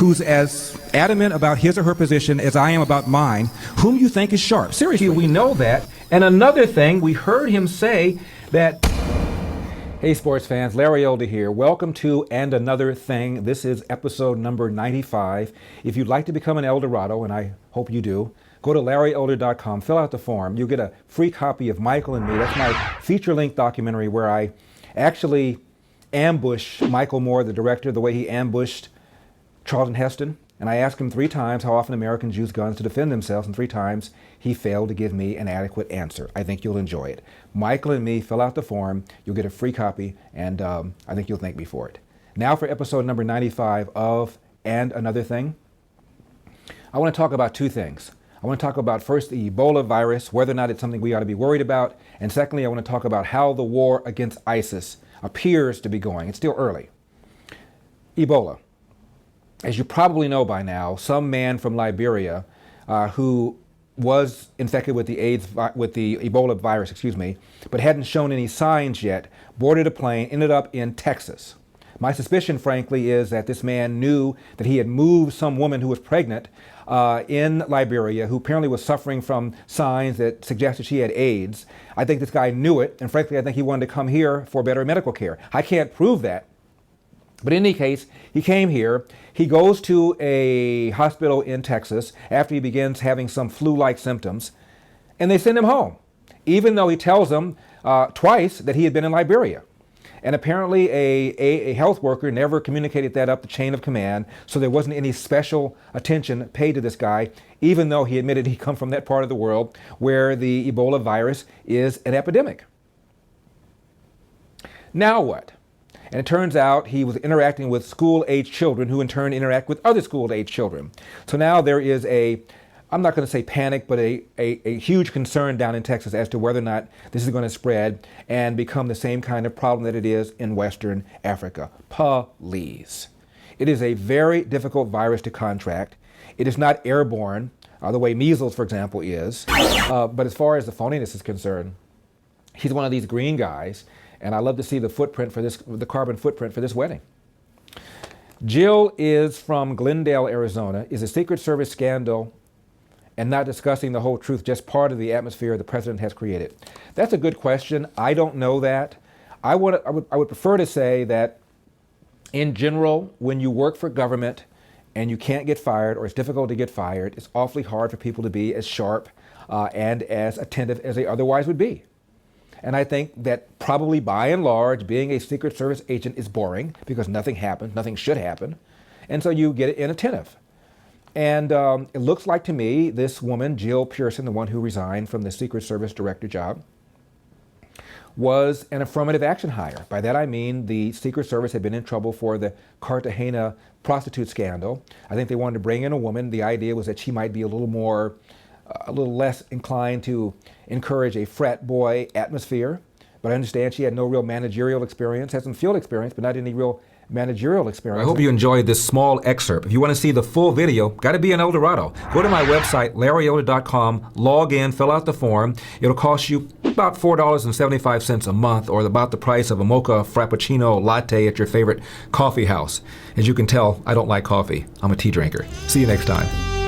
who's as adamant about his or her position as I am about mine, whom you think is sharp. Seriously, we know that. And another thing, we heard him say that... Hey sports fans, Larry Elder here. Welcome to And Another Thing. This is episode number 95. If you'd like to become an Eldorado, and I hope you do, go to LarryElder.com, fill out the form. You'll get a free copy of Michael and Me. That's my feature-length documentary where I actually ambush Michael Moore, the director, the way he ambushed Charlton Heston. And I asked him 3 times how often Americans use guns to defend themselves, and 3 times he failed to give me an adequate answer. I think you'll enjoy it. Michael and Me, fill out the form. You'll get a free copy, and I think you'll thank me for it. Now for episode number 95 of And Another Thing. I want to talk about 2 things. I want to talk about first the Ebola virus, whether or not it's something we ought to be worried about. And secondly, I want to talk about how the war against ISIS appears to be going. It's still early. Ebola. As you probably know by now, some man from Liberia who was infected with the Ebola virus, but hadn't shown any signs yet, boarded a plane, ended up in Texas. My suspicion, frankly, is that this man knew that he had moved some woman who was pregnant in Liberia, who apparently was suffering from signs that suggested she had AIDS. I think this guy knew it, and frankly, I think he wanted to come here for better medical care. I can't prove that. But in any case, he came here. He goes to a hospital in Texas after he begins having some flu-like symptoms, and they send him home, even though he tells them twice that he had been in Liberia. And apparently a health worker never communicated that up the chain of command, so there wasn't any special attention paid to this guy, even though he admitted he'd come from that part of the world where the Ebola virus is an epidemic. Now what? And it turns out he was interacting with school-age children who in turn interact with other school-age children. So now there is I'm not going to say panic, but a huge concern down in Texas as to whether or not this is going to spread and become the same kind of problem that it is in Western Africa. Please. It is a very difficult virus to contract. It is not airborne, the way measles, for example, is. But as far as the phoniness is concerned, he's one of these green guys. And I love to see the carbon footprint for this wedding. Jill is from Glendale, Arizona. Is a Secret Service scandal and not discussing the whole truth just part of the atmosphere the president has created? That's a good question. I don't know that. I would prefer to say that in general, when you work for government and you can't get fired or it's difficult to get fired, it's awfully hard for people to be as sharp and as attentive as they otherwise would be. And I think that probably by and large, being a Secret Service agent is boring because nothing happens, nothing should happen. And so you get inattentive. And it looks like to me, this woman, Jill Pearson, the one who resigned from the Secret Service director job, was an affirmative action hire. By that I mean the Secret Service had been in trouble for the Cartagena prostitute scandal. I think they wanted to bring in a woman. The idea was that she might be a little less inclined to encourage a frat boy atmosphere. But I understand she had no real managerial experience, had some field experience, but not any real managerial experience. I hope you enjoyed this small excerpt. If you want to see the full video, got to be in Eldorado. Go to my website, LarryElder.com, log in, fill out the form. It'll cost you about $4.75 a month, or about the price of a mocha frappuccino latte at your favorite coffee house. As you can tell, I don't like coffee. I'm a tea drinker. See you next time.